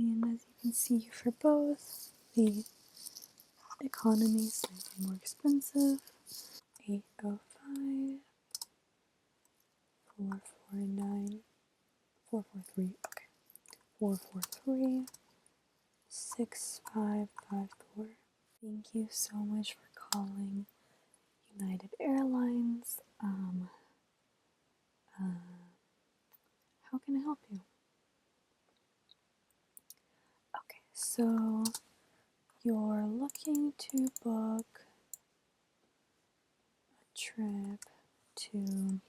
And as you can see for both, the economy is slightly more expensive. 805, 449, 443, okay. 443, 6554. Thank you so much for calling United Airlines. How can I help you? Okay, so you're looking to book a trip to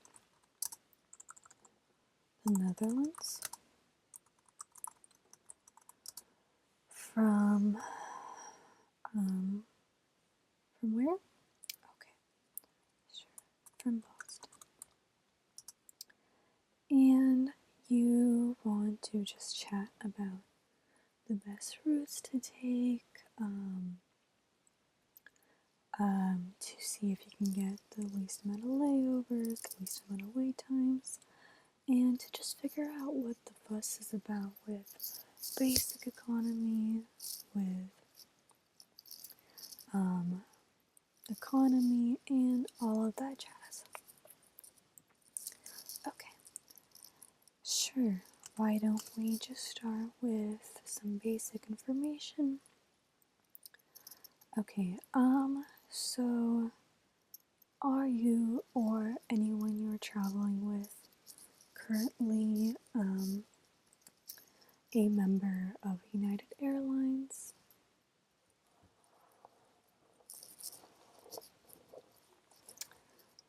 the Netherlands from where? Okay, sure, from Boston. And you want to just chat about the best routes to take, to see if you can get the least amount of layovers, the least amount of wait times, and to just figure out what the fuss is about with basic economy, with economy, and all of that jazz. Okay, sure. Why don't we just start with some basic information? Okay, so are you or anyone you're traveling with currently a member of United Airlines?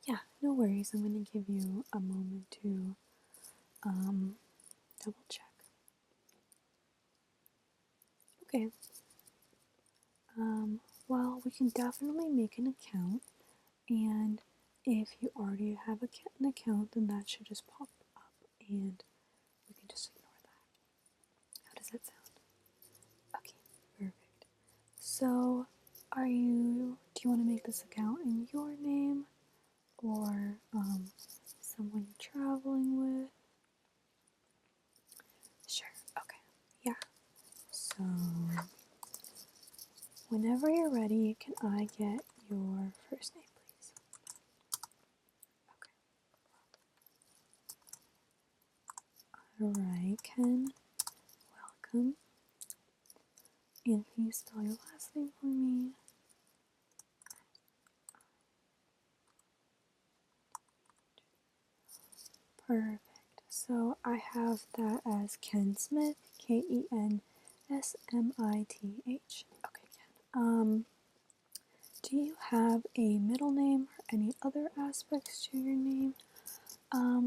Yeah, no worries. I'm going to give you a moment to double check. Okay. Well, we can definitely make an account, and if you already have an account, then that should just pop up, and we can just ignore that. How does that sound? Okay, perfect. So, do you want to make this account in your name, or someone you're traveling with? Sure, okay, yeah. So, whenever you're ready, can I get your first name, please? Okay. Alright, Ken. Welcome. And can you spell your last name for me? Perfect. So I have that as Ken Smith, Kensmith. Okay, Ken. Do you have a middle name or any other aspects to your name?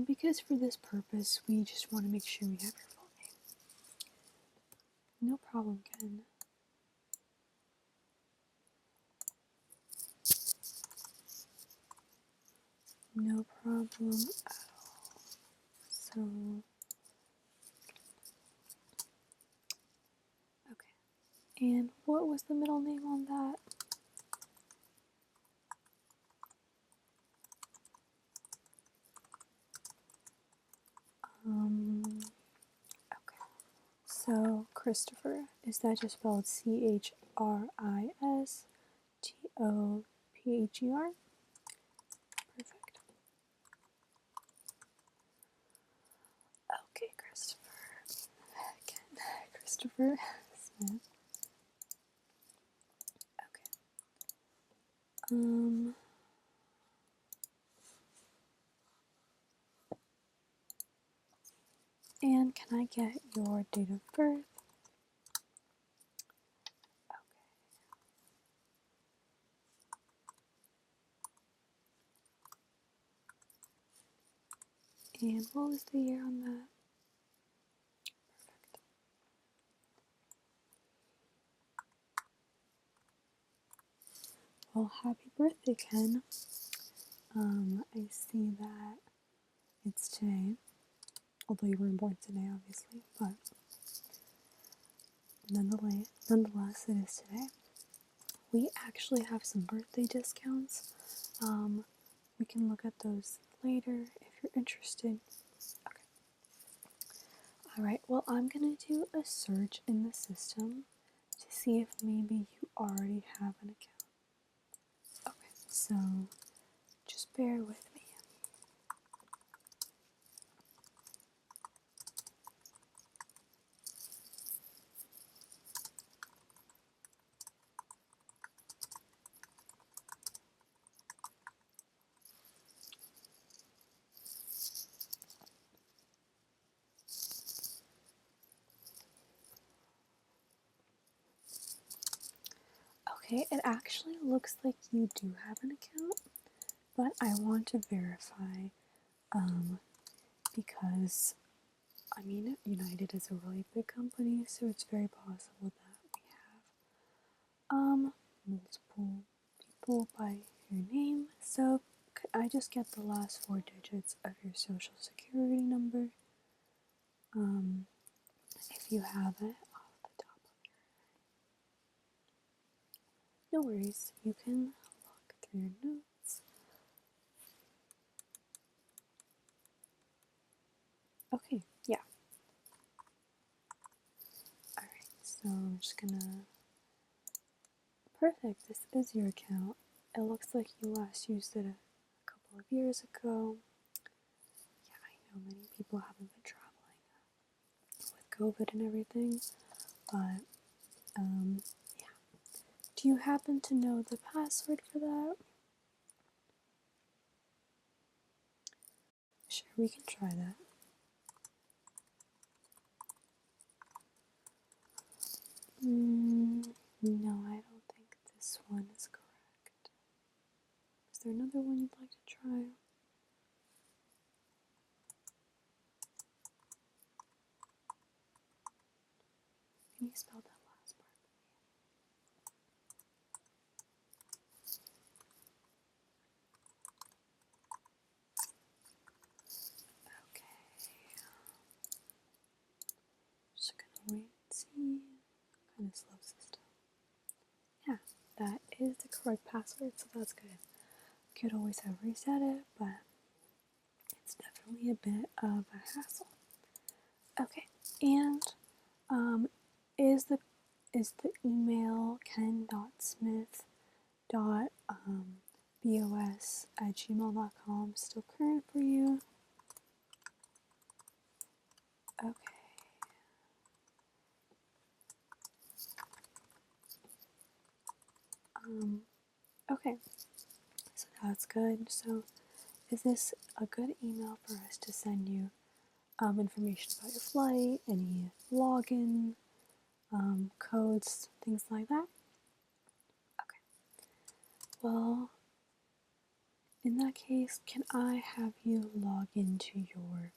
Because for this purpose, we just want to make sure we have your full name. No problem, Ken. No problem at all. So, okay. And what was the middle name on that? Okay. So, Christopher, is that just spelled Christopher? Perfect. Okay, Christopher. Again, Christopher Smith. Okay. And can I get your date of birth? Okay. And what was the year on that? Perfect. Well, happy birthday, Ken. I see that it's today, although you weren't born today, obviously, but nonetheless, it is today. We actually have some birthday discounts. We can look at those later if you're interested. Okay. Alright, well, I'm gonna do a search in the system to see if maybe you already have an account. Okay, so just bear with me. Okay, it actually looks like you do have an account, but I want to verify because I mean, United is a really big company, so it's very possible that we have multiple people by your name. So could I just get the last 4 digits of your social security number? If you have it off the top of your head. No worries, you can look through your notes. Okay, yeah. Alright, so I'm just gonna. Perfect, this is your account. It looks like you last used it a couple of years ago. Yeah, I know many people haven't been traveling with COVID and everything, but yeah. Do you happen to know the password for that? Sure, we can try that. No, I don't think this one is correct. Is there another one you'd like to try? Can you spell that last part for me? Okay. Just gonna wait and see. Kind of slow system. Yeah, that is the correct password, so that's good. Could always have reset it, but it's definitely a bit of a hassle. Okay, and is the email ken.smith.bos@gmail.com still current for you? Okay. Okay, so that's good. So is this a good email for us to send you information about your flight, any login, codes, things like that? Okay. Well, in that case, can I have you log into your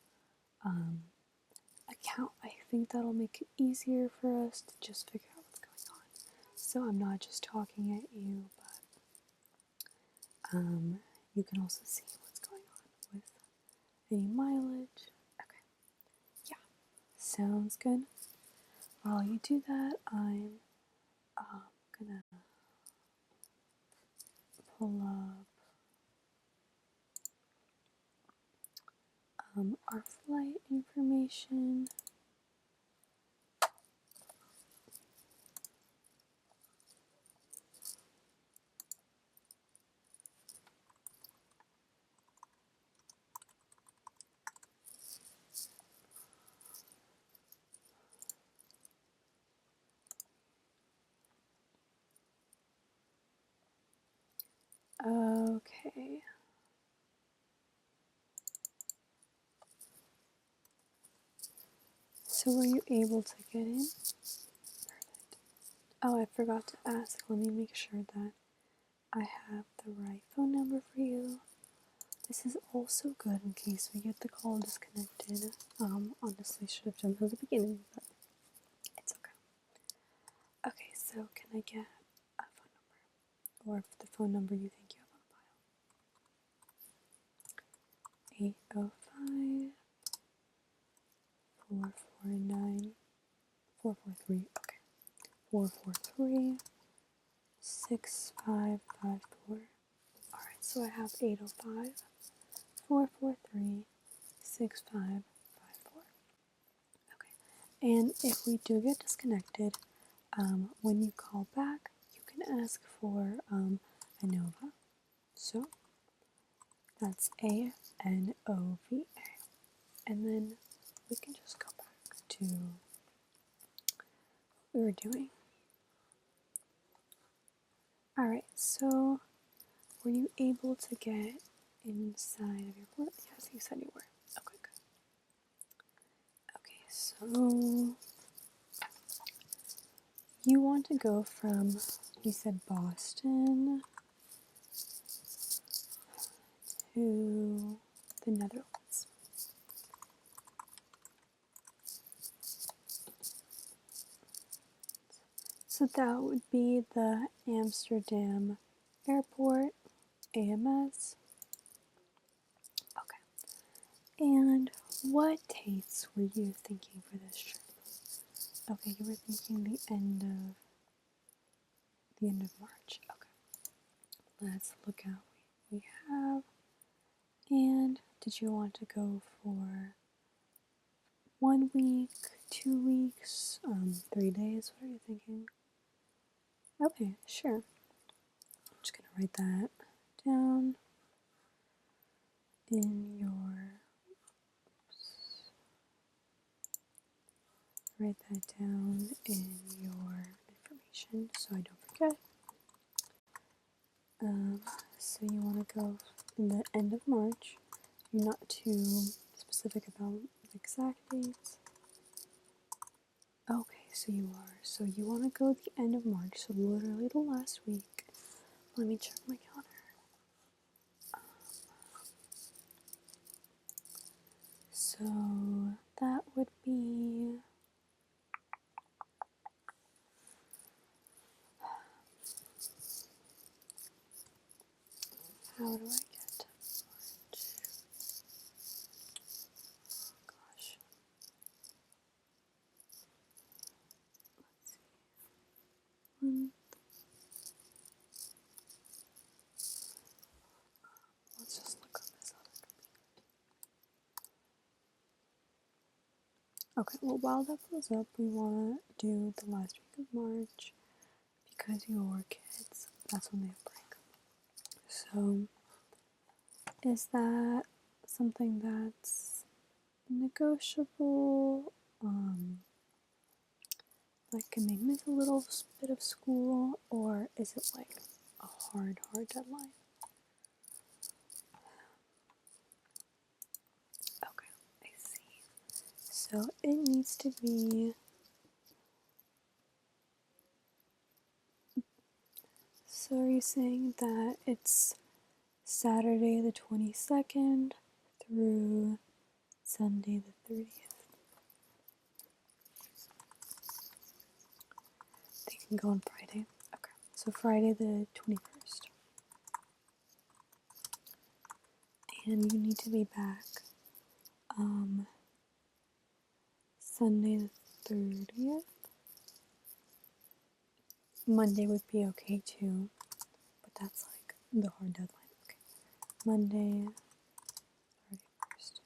account? I think that'll make it easier for us to just figure out what's going on. So I'm not just talking at you, but you can also see what's going on with any mileage. Okay, yeah, sounds good. While you do that, I'm gonna pull up our flight information. Okay. So were you able to get in? Perfect. Oh, I forgot to ask. Let me make sure that I have the right phone number for you. This is also good in case we get the call disconnected. Honestly, should have done that at the beginning, but it's okay. Okay, so can I get a phone number? Or the phone number you think you have on file? 805 449 443. Okay. 443 6554. Alright, so I have 805 443 6554. Okay. And if we do get disconnected, when you call back, you can ask for a NOVA. So that's ANOVA. And then we can just go back to what we were doing. Alright, so were you able to get inside of your wallet? Yes, you said you were. Okay, good. Okay, so you want to go from, you said Boston to the Netherlands. So that would be the Amsterdam Airport, AMS. Okay. And what dates were you thinking for this trip? Okay, you were thinking the end of March. Okay. Let's look at what we have. And did you want to go for 1 week, 2 weeks, 3 days? What are you thinking? Okay, sure. I'm just gonna write that down in your information so I don't forget. So you want to go in the end of March. You're not too specific about the exact dates. Okay, so you are. So you want to go at the end of March, so literally the last week. Let me check my calendar. So that would be how do I get to March? Oh gosh. Let's see. Let's just look on this other computer. Okay, well while that pulls up, we want to do the last week of March because your kids, that's when they have break. So is that something that's negotiable? Like, can they miss a little bit of school, or is it like a hard deadline? Okay, I see. So it needs to be. So are you saying that it's Saturday the 22nd through Sunday the 30th? They can go on Friday. Okay, so Friday the 21st. And you need to be back Sunday the 30th. Monday would be okay too, but that's like the hard deadline. Okay, Monday 31st.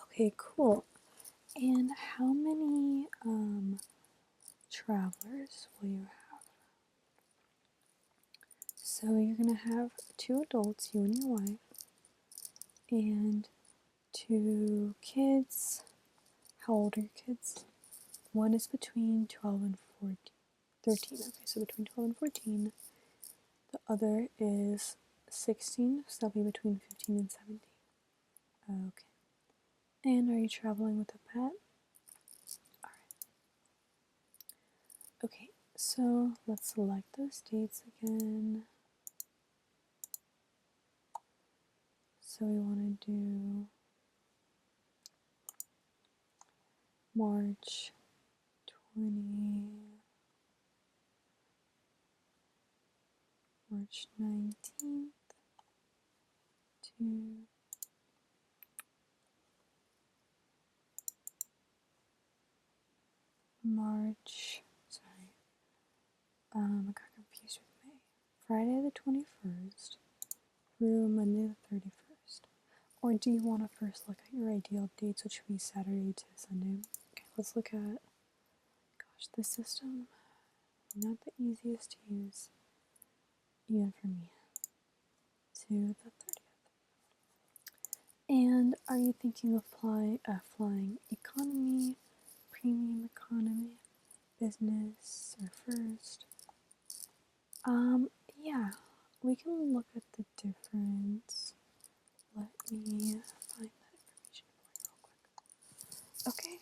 Okay, cool. And how many travelers will you have? So you're gonna have 2 adults, you and your wife, and 2 kids. How old are your kids? One is between 12 and 13. Okay, so between 12 and 14. The other is 16, so that'll be between 15 and 17. Okay. And are you traveling with a pet? Alright. Okay, so let's select those dates again. So we want to do March 19th to I got confused with May. Friday the 21st through Monday the 31st. Or do you want to first look at your ideal dates, which would be Saturday to Sunday? Okay. let's look at, gosh, this system, not the easiest to use, even for me, to the 30th. And are you thinking of flying economy, premium economy, business, or first? Yeah, we can look at the difference. Let me find that information for you real quick. Okay.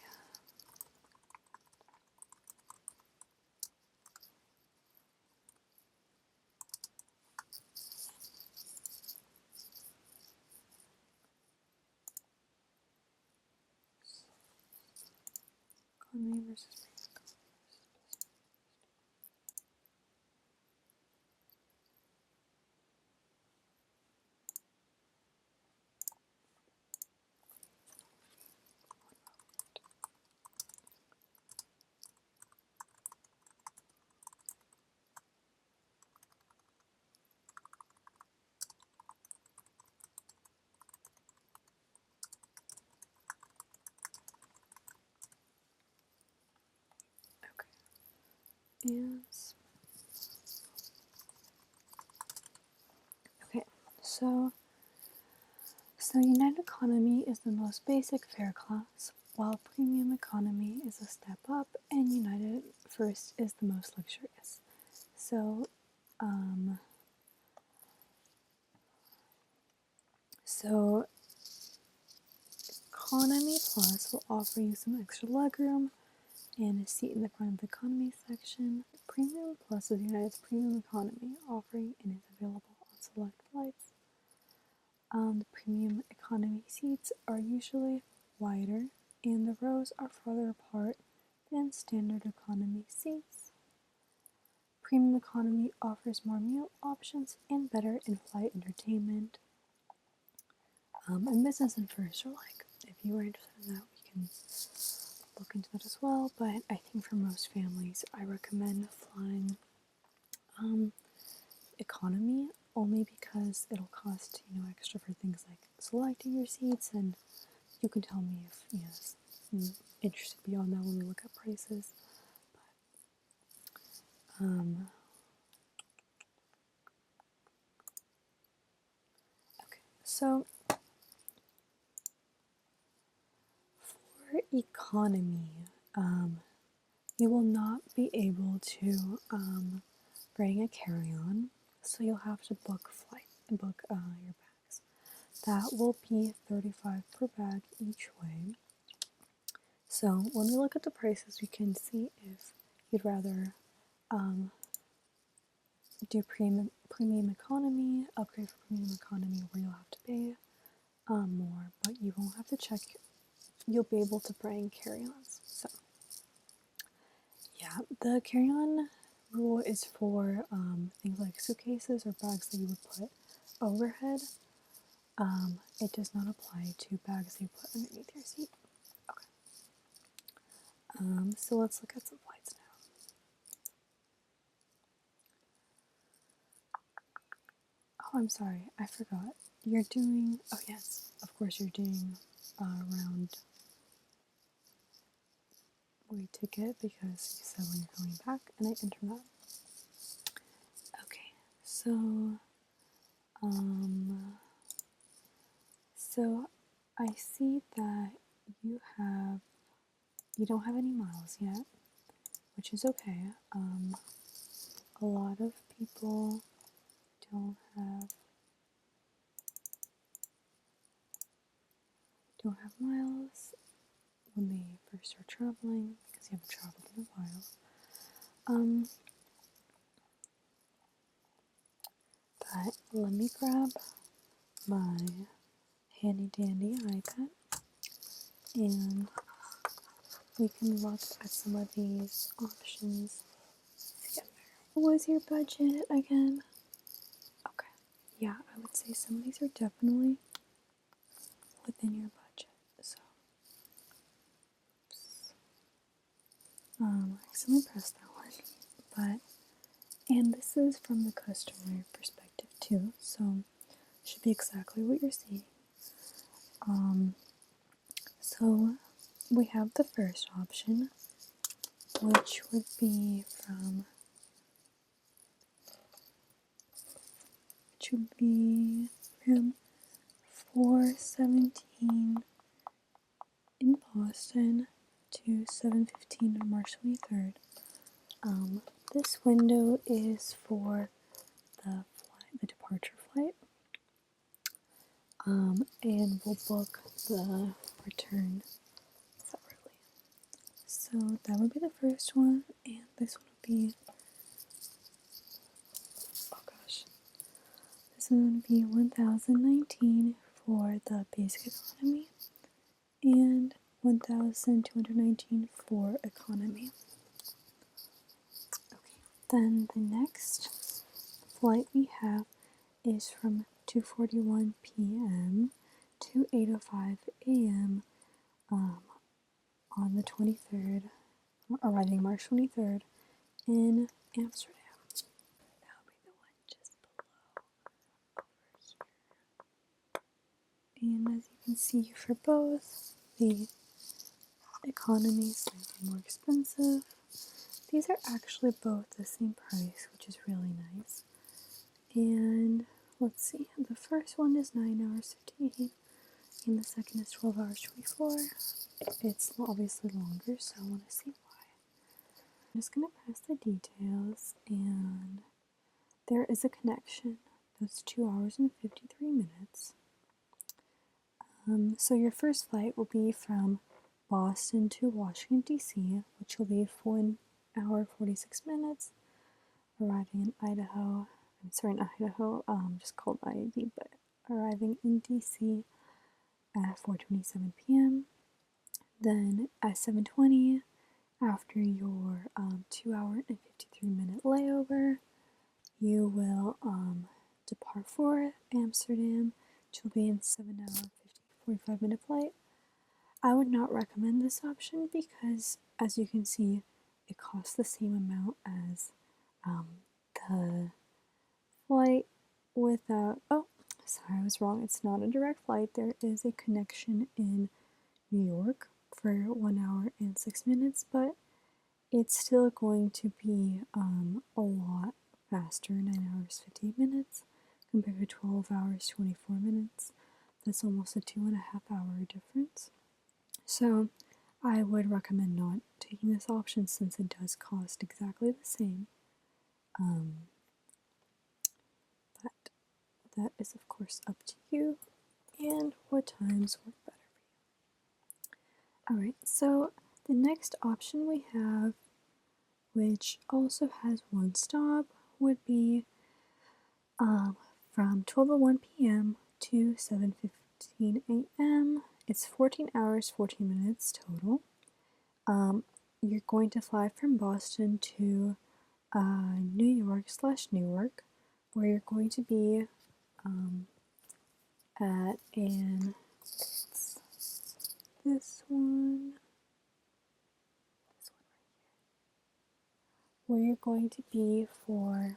Economy versus premium economy. Okay. Okay, so United Economy is the most basic fare class, while Premium Economy is a step up, and United First is the most luxurious. So, so Economy Plus will offer you some extra legroom and a seat in the front of the economy section. Premium Plus is United's premium economy offering and is available on select flights. The premium economy seats are usually wider and the rows are farther apart than standard economy seats. Premium economy offers more meal options and better in-flight entertainment. And business and first are like, if you are interested in that, we can look into that as well. But I think for most families, I recommend flying economy only because it'll cost extra for things like selecting your seats, and you can tell me if you're interested beyond that when we look at prices. But okay, so for economy, you will not be able to bring a carry-on, so you'll have to book your bags. That will be $35 per bag each way. So when we look at the prices, we can see if you'd rather do premium economy, upgrade for premium economy, where you'll have to pay more, but you won't have to check. You'll be able to bring carry-ons. So yeah, the carry-on rule is for things like suitcases or bags that you would put overhead. It does not apply to bags that you put underneath your seat. Okay. So let's look at some flights now. Oh, I'm sorry, I forgot. You're doing, oh yes, of course you're doing round way ticket because you said when you're coming back, and I entered that. Okay, um, so I see that you don't have any miles yet, which is okay. A lot of people don't have miles when they first start traveling because you haven't traveled in a while. But let me grab my handy dandy iPad and we can look at some of these options together. What was your budget again? Okay, yeah, I would say some of these are definitely within your budget. So, I accidentally pressed that one, and this is from the customer perspective too, so it should be exactly what you're seeing. So we have the first option, which would be from 4:17 in Boston to 7:15 on March 23rd. This window is for the departure flight, and we'll book the return separately. So that would be the first one, and this one would be, this one would be 1,019 for the basic economy, and 1,219 for economy. Okay, then the next flight we have is from 2:41 p.m. to 8:05 a.m. On the 23rd, arriving March 23rd in Amsterdam. That would be the one just below over here. And as you can see for both, the economy is slightly more expensive. These are actually both the same price, which is really nice. And let's see, the first one is 9 hours 58, and the second is 12 hours 24. It's obviously longer, so I want to see why. I'm just going to pass the details, and there is a connection. That's 2 hours and 53 minutes. So your first flight will be from Boston to Washington, D.C., which will be 1 hour 46 minutes, arriving in Idaho. Just called IAD, but arriving in D.C. at 4:27 p.m. Then at 7:20, after your 2 hour and 53 minute layover, you will depart for Amsterdam, which will be in 7 hour 45 minute flight. I would not recommend this option because, as you can see, it costs the same amount as the flight without. Oh, sorry, I was wrong. It's not a direct flight. There is a connection in New York for 1 hour and 6 minutes, but it's still going to be a lot faster, 9 hours 58 minutes compared to 12 hours 24 minutes. That's almost a 2.5 hour difference. So I would recommend not taking this option since it does cost exactly the same. But that is of course up to you and what times work better for you. Alright, so the next option we have, which also has one stop, would be from 12:01 p.m. to 7:15 a.m. It's 14 hours 14 minutes total. You're going to fly from Boston to New York/Newark, where you're going to be at this one right here, where you're going to be for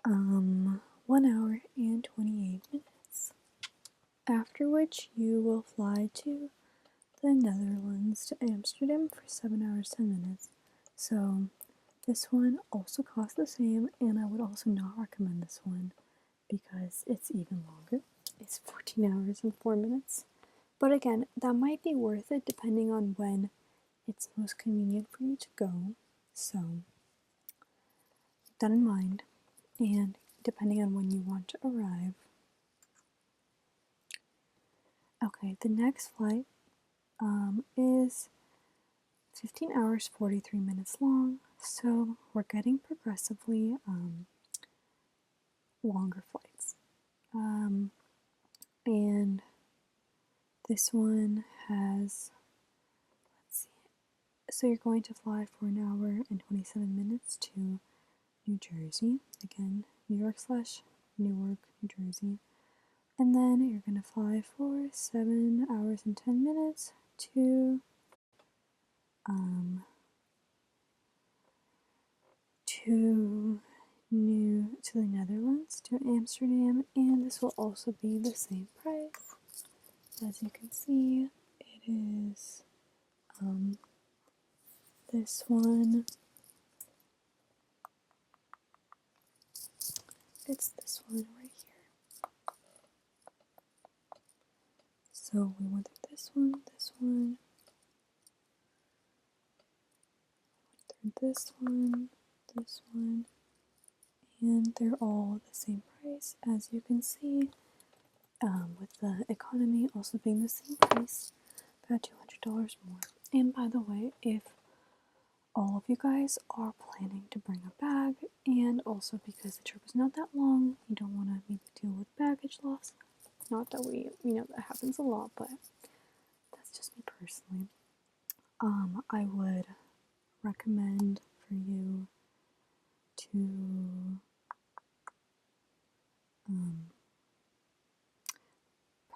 1 hour and 28 minutes. After which you will fly to the Netherlands to Amsterdam for 7 hours 10 minutes. So this one also costs the same, and I would also not recommend this one because it's even longer. It's 14 hours and 4 minutes. But again, that might be worth it depending on when it's most convenient for you to go. So keep that in mind, and depending on when you want to arrive. Okay, the next flight is 15 hours 43 minutes long, so we're getting progressively longer flights. And this one has, let's see, so you're going to fly for 1 hour and 27 minutes to New Jersey, again, New York/Newark, New Jersey. And then you're going to fly for 7 hours and 10 minutes to the Netherlands, to Amsterdam, and this will also be the same price. As you can see, it is this one. It's this one right here. So we went through this one, this one, this one, this one, and they're all the same price. As you can see, with the economy also being the same price, about $200 more. And by the way, if all of you guys are planning to bring a bag, and also because the trip is not that long, you don't want to maybe deal with baggage loss. Not that that happens a lot, but that's just me personally. I would recommend for you to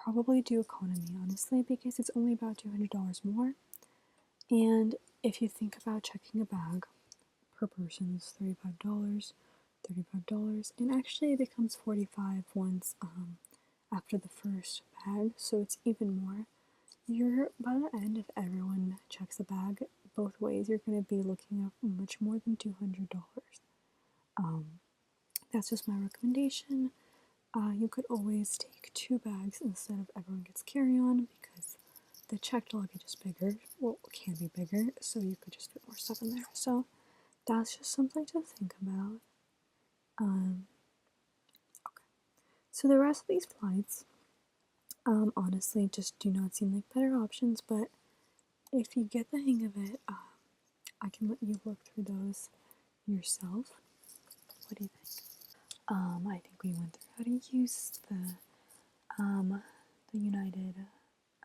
probably do economy, honestly, because it's only about $200 more. And if you think about checking a bag per person, it's $35, and actually it becomes $45 once after the first bag, so it's even more. You're by the end, if everyone checks a bag both ways, you're going to be looking at much more than $200. That's just my recommendation. You could always take 2 bags instead of everyone gets carry-on because the checked luggage is bigger. Well, it can be bigger, so you could just fit more stuff in there. So that's just something to think about. Okay. So the rest of these flights, honestly, just do not seem like better options. But if you get the hang of it, I can let you look through those yourself. What do you think? I think we went through how to use the United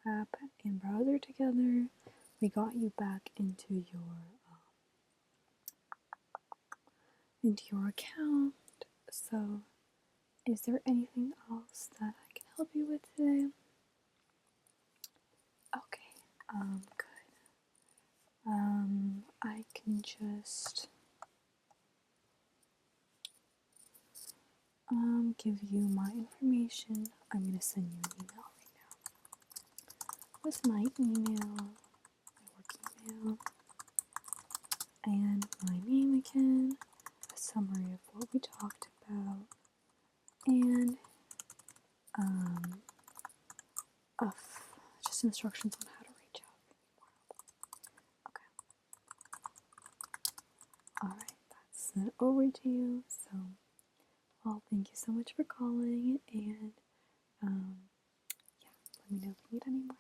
app and browser together. We got you back into your account. So, is there anything else that I can help you with today? Okay, good. I can just give you my information. I'm gonna send you an email right now with my email, my work email, and my name again, a summary of what we talked about, and just instructions on how to reach out. Okay. Alright, that's sent over to you. So, well, thank you so much for calling, and yeah, let me know if you need any more help.